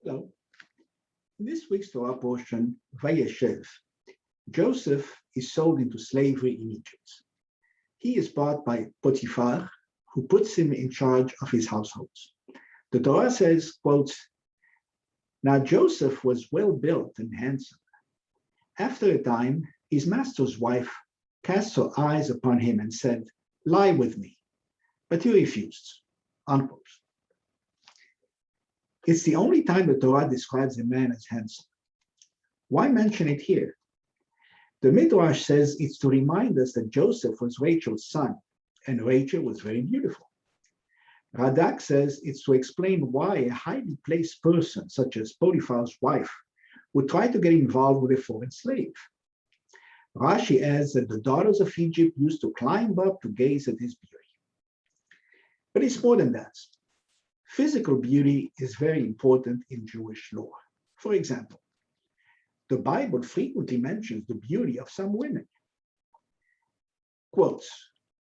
Hello. In this week's Torah portion, Vayeshev, Joseph is sold into slavery in Egypt. He is bought by Potiphar, who puts him in charge of his household. The Torah says, quote, "Now Joseph was well built and handsome. After a time, his master's wife cast her eyes upon him and said, 'Lie with me.' But he refused." Unquote. It's the only time the Torah describes a man as handsome. Why mention it here? The Midrash says it's to remind us that Joseph was Rachel's son, and Rachel was very beautiful. Radak says it's to explain why a highly placed person, such as Potiphar's wife, would try to get involved with a foreign slave. Rashi adds that the daughters of Egypt used to climb up to gaze at his beauty. But it's more than that. Physical beauty is very important in Jewish law. For example, the Bible frequently mentions the beauty of some women. Quote,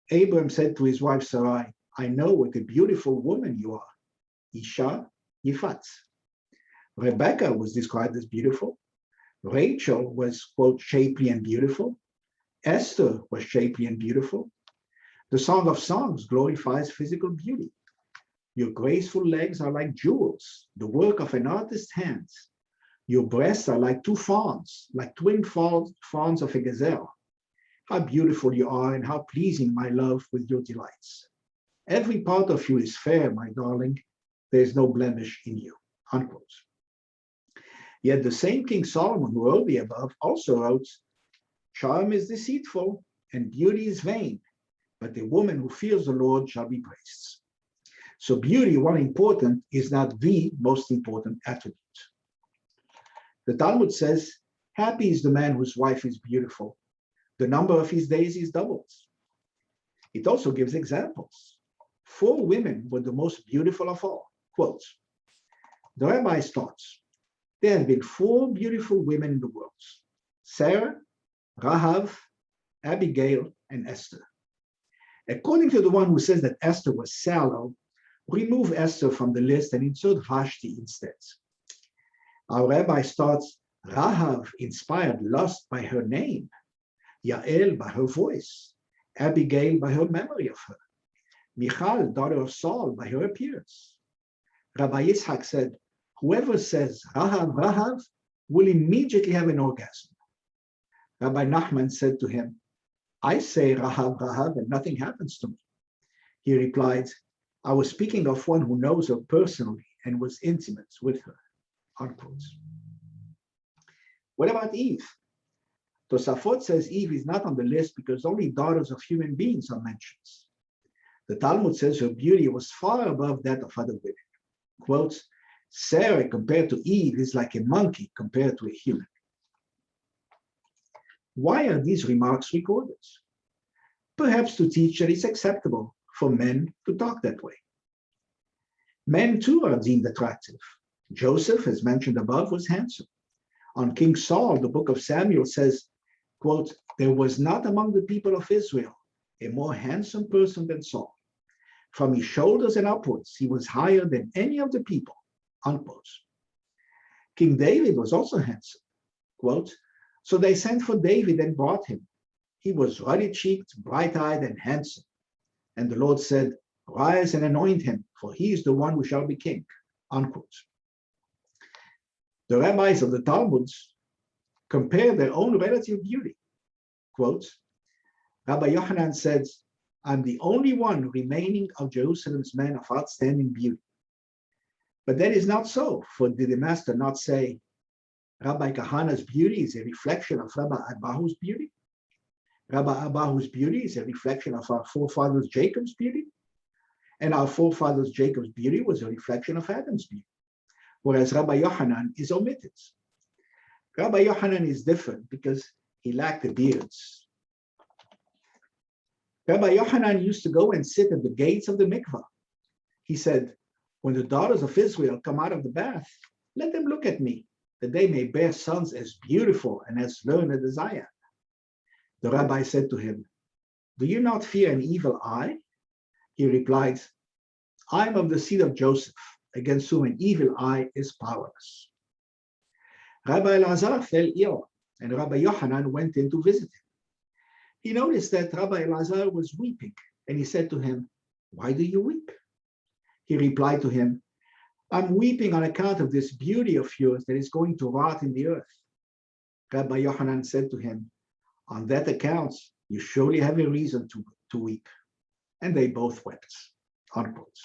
"Abram said to his wife Sarai, 'I know what a beautiful woman you are. Isha Yifat.' Rebecca was described as beautiful. Rachel was, quote, shapely and beautiful. Esther was shapely and beautiful. The Song of Songs glorifies physical beauty. Your graceful legs are like jewels, the work of an artist's hands. Your breasts are like two fawns, like twin fawns of a gazelle. How beautiful you are, and how pleasing, my love, with your delights. Every part of you is fair, my darling. There is no blemish in you." Unquote. Yet the same King Solomon who wrote the above also wrote, "Charm is deceitful, and beauty is vain, but the woman who fears the Lord shall be praised." So beauty, while important, is not the most important attribute. The Talmud says, "Happy is the man whose wife is beautiful. The number of his days is doubled." It also gives examples. 4 women were the most beautiful of all. Quote, the rabbis taught, "There have been 4 beautiful women in the world: Sarah, Rahav, Abigail, and Esther. According to the one who says that Esther was sallow, remove Esther from the list and insert Vashti instead. Our rabbi starts, Rahav inspired lust by her name, Yael by her voice, Abigail by her memory of her, Michal, daughter of Saul, by her appearance." Rabbi Yitzhak said, "Whoever says Rahav, Rahav will immediately have an orgasm." Rabbi Nachman said to him, "I say Rahav, Rahav, and nothing happens to me." He replied, "I was speaking of one who knows her personally and was intimate with her." Unquote. What about Eve? Tosafot says Eve is not on the list because only daughters of human beings are mentioned. The Talmud says her beauty was far above that of other women. Quote, "Sarah compared to Eve is like a monkey compared to a human." Why are these remarks recorded? Perhaps to teach that it's acceptable for men to talk that way. Men too are deemed attractive. Joseph, as mentioned above, was handsome. On King Saul, the book of Samuel says, quote, "There was not among the people of Israel a more handsome person than Saul. From his shoulders and upwards, he was higher than any of the people." Unquote. King David was also handsome. Quote, "So they sent for David and brought him. He was ruddy-cheeked, bright-eyed, and handsome. And the Lord said, 'Rise and anoint him, for he is the one who shall be king.'" Unquote. The rabbis of the Talmud compare their own relative beauty. Quote, Rabbi Yochanan said, "I'm the only one remaining of Jerusalem's men of outstanding beauty." But that is not so, for did the master not say, "Rabbi Kahana's beauty is a reflection of Rabbi Abahu's beauty? Rabbi Abahu's beauty is a reflection of our forefathers Jacob's beauty? And our forefathers Jacob's beauty was a reflection of Adam's beauty, whereas Rabbi Yochanan is omitted." Rabbi Yochanan is different because he lacked a beard. Rabbi Yochanan used to go and sit at the gates of the mikvah. He said, "When the daughters of Israel come out of the bath, let them look at me, that they may bear sons as beautiful and as learned as I am." The rabbi said to him, "Do you not fear an evil eye?" He replied, "I am of the seed of Joseph. against whom an evil eye is powerless. Rabbi Elazar fell ill, and Rabbi Yochanan went in to visit him. He noticed that Rabbi Elazar was weeping, and he said to him, "Why do you weep?" He replied to him, "I'm weeping on account of this beauty of yours that is going to rot in the earth." Rabbi Yochanan said to him, "On that account, you surely have a reason to weep." And they both wept. Unquote.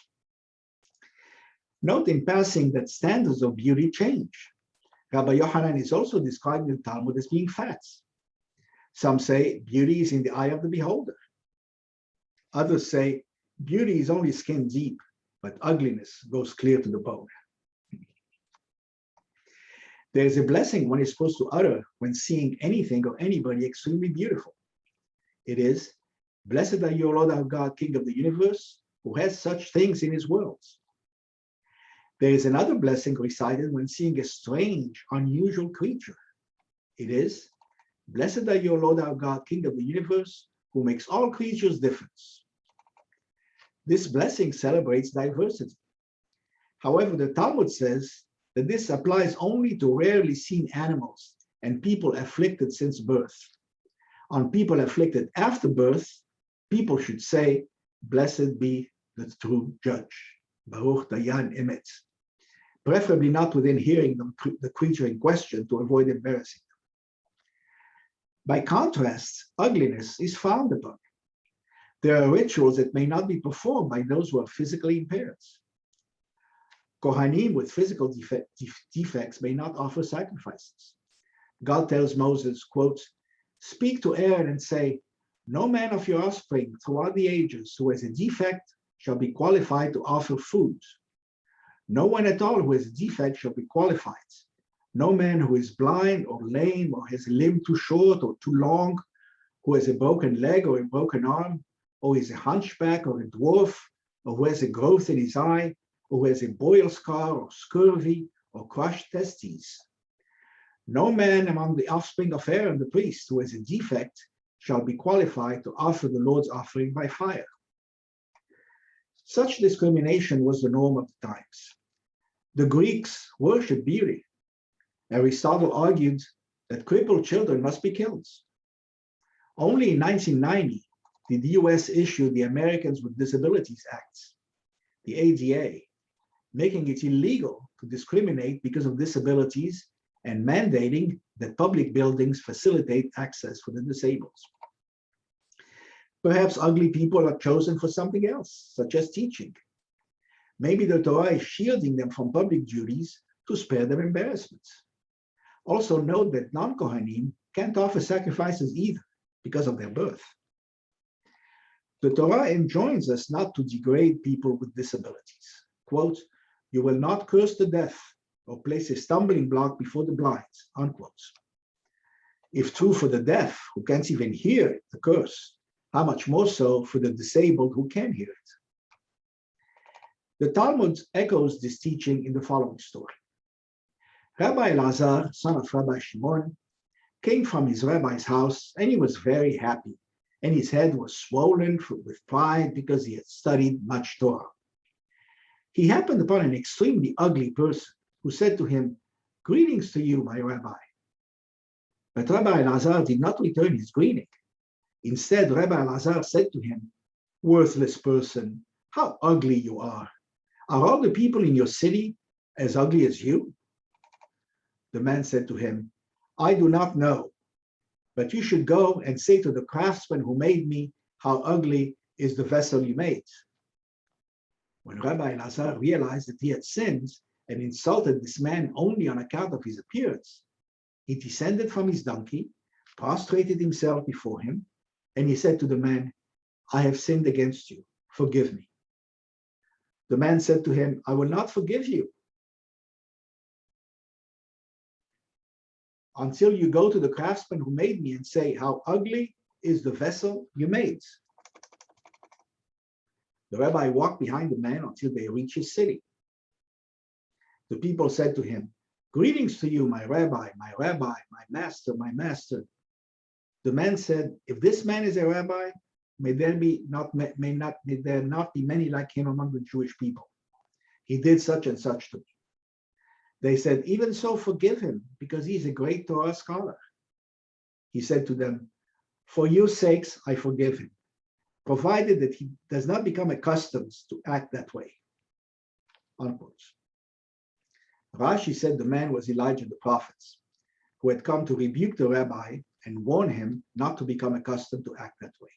Note in passing that standards of beauty change. Rabbi Yochanan is also described in the Talmud as being fat. Some say beauty is in the eye of the beholder. Others say beauty is only skin deep, but ugliness goes clear to the bone. There is a blessing one is supposed to utter when seeing anything or anybody extremely beautiful. It is, "Blessed are you, Lord our God, King of the universe, who has such things in his worlds." There is another blessing recited when seeing a strange, unusual creature. It is, "Blessed are you, Lord our God, King of the universe, who makes all creatures different." This blessing celebrates diversity. However, the Talmud says that this applies only to rarely seen animals and people afflicted since birth. On people afflicted after birth, people should say, "Blessed be the true judge, Baruch Dayan Emet," preferably not within hearing the creature in question to avoid embarrassing them. By contrast, ugliness is frowned upon. There are rituals that may not be performed by those who are physically impaired. Kohanim with physical defects may not offer sacrifices. God tells Moses, quote, "Speak to Aaron and say, no man of your offspring throughout the ages who has a defect shall be qualified to offer food. No one at all who has a defect shall be qualified. No man who is blind or lame or has a limb too short or too long, who has a broken leg or a broken arm, or is a hunchback or a dwarf, or who has a growth in his eye, or who has a boil scar or scurvy or crushed testes. No man among the offspring of Aaron the priest who has a defect shall be qualified to offer the Lord's offering by fire." Such discrimination was the norm of the times. The Greeks worshipped beauty. Aristotle argued that crippled children must be killed. Only in 1990 did the US issue the Americans with Disabilities Act, the ADA, making it illegal to discriminate because of disabilities and mandating that public buildings facilitate access for the disabled. Perhaps ugly people are chosen for something else, such as teaching. Maybe the Torah is shielding them from public duties to spare them embarrassment. Also note that non-Kohanim can't offer sacrifices either because of their birth. The Torah enjoins us not to degrade people with disabilities. Quote, "You will not curse the deaf or place a stumbling block before the blind," unquote. If true for the deaf, who can't even hear the curse, how much more so for the disabled who can hear it? The Talmud echoes this teaching in the following story. Rabbi Elazar, son of Rabbi Shimon, came from his rabbi's house, and he was very happy, and his head was swollen with pride because he had studied much Torah. He happened upon an extremely ugly person who said to him, "Greetings to you, my rabbi." But Rabbi Elazar did not return his greeting. Instead, Rabbi Elazar said to him, "Worthless person, how ugly you are. Are all the people in your city as ugly as you?" The man said to him, "I do not know, but you should go and say to the craftsman who made me, how ugly is the vessel you made." When Rabbi Elazar realized that he had sinned and insulted this man only on account of his appearance, he descended from his donkey, prostrated himself before him, and he said to the man, "I have sinned against you, forgive me." The man said to him, "I will not forgive you until you go to the craftsman who made me and say, how ugly is the vessel you made." The rabbi walked behind the man until they reached his city. The people said to him, "Greetings to you, my rabbi, my master, my master." The man said, "If this man is a rabbi, may there not be many like him among the Jewish people. he did such and such to me. They said, even so, forgive him, because he's a great Torah scholar. He said to them, for your sakes, I forgive him, provided that he does not become accustomed to act that way. Unquote. Rashi said the man was Elijah the prophet, who had come to rebuke the rabbi and warn him not to become accustomed to act that way.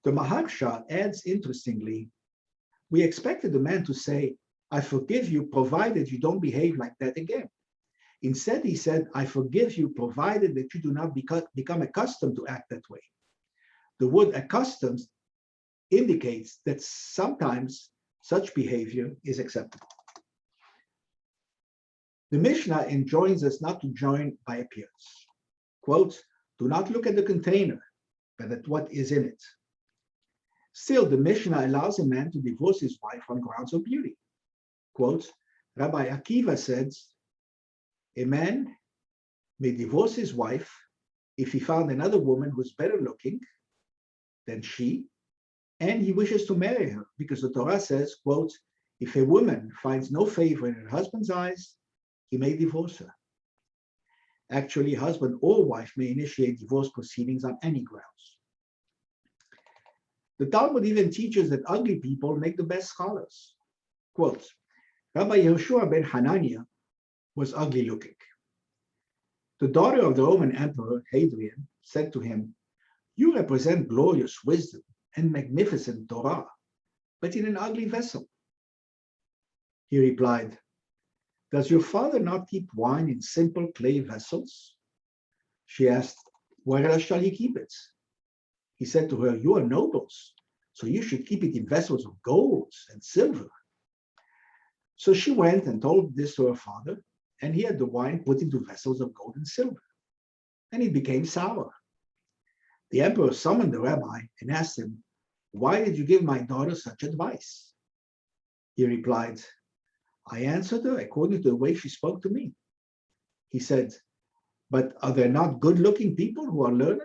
The Maharsha adds interestingly, we expected the man to say, I forgive you provided you don't behave like that again. Instead, he said, I forgive you provided that you do not become accustomed to act that way. The word accustomed indicates that sometimes such behavior is acceptable. The Mishnah enjoins us not to join by appearance. Quote, do not look at the container, but at what is in it. Still, the Mishnah allows a man to divorce his wife on grounds of beauty. Quote, Rabbi Akiva says, a man may divorce his wife if he found another woman who's better looking than she, and he wishes to marry her, because the Torah says, quote, if a woman finds no favor in her husband's eyes, he may divorce her. Actually, husband or wife may initiate divorce proceedings on any grounds. The Talmud even teaches that ugly people make the best scholars. Quote, Rabbi Yehoshua ben Hananiah was ugly looking. The daughter of the Roman Emperor Hadrian said to him, you represent glorious wisdom and magnificent Torah, but in an ugly vessel. He replied, does your father not keep wine in simple clay vessels? She asked, where else shall he keep it? He said to her, you are nobles, so you should keep it in vessels of gold and silver. So she went and told this to her father, and he had the wine put into vessels of gold and silver, and it became sour. The emperor summoned the rabbi and asked him, why did you give my daughter such advice? He replied, I answered her according to the way she spoke to me. He said, but are there not good-looking people who are learned?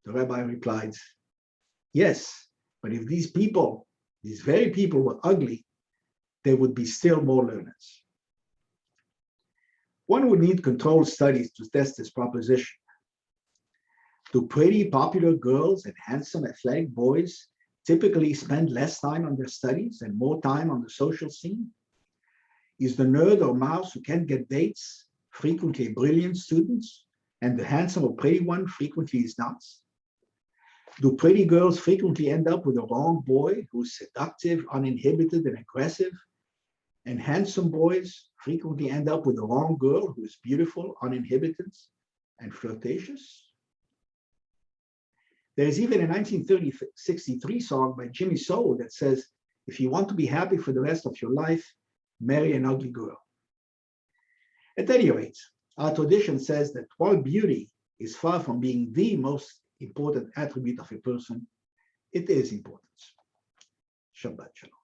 The rabbi replied, yes, but if these very people were ugly, there would be still more learned. One would need controlled studies to test this proposition. Do pretty, popular girls and handsome, athletic boys typically spend less time on their studies and more time on the social scene? Is the nerd or mouse who can't get dates frequently a brilliant student, and the handsome or pretty one frequently is not? Do pretty girls frequently end up with a wrong boy who's seductive, uninhibited, and aggressive? And handsome boys frequently end up with the wrong girl who is beautiful, uninhibited, and flirtatious? There's even a 1963 song by Jimmy Soul that says, if you want to be happy for the rest of your life, marry an ugly girl. At any rate, our tradition says that while beauty is far from being the most important attribute of a person, it is important. Shabbat Shalom.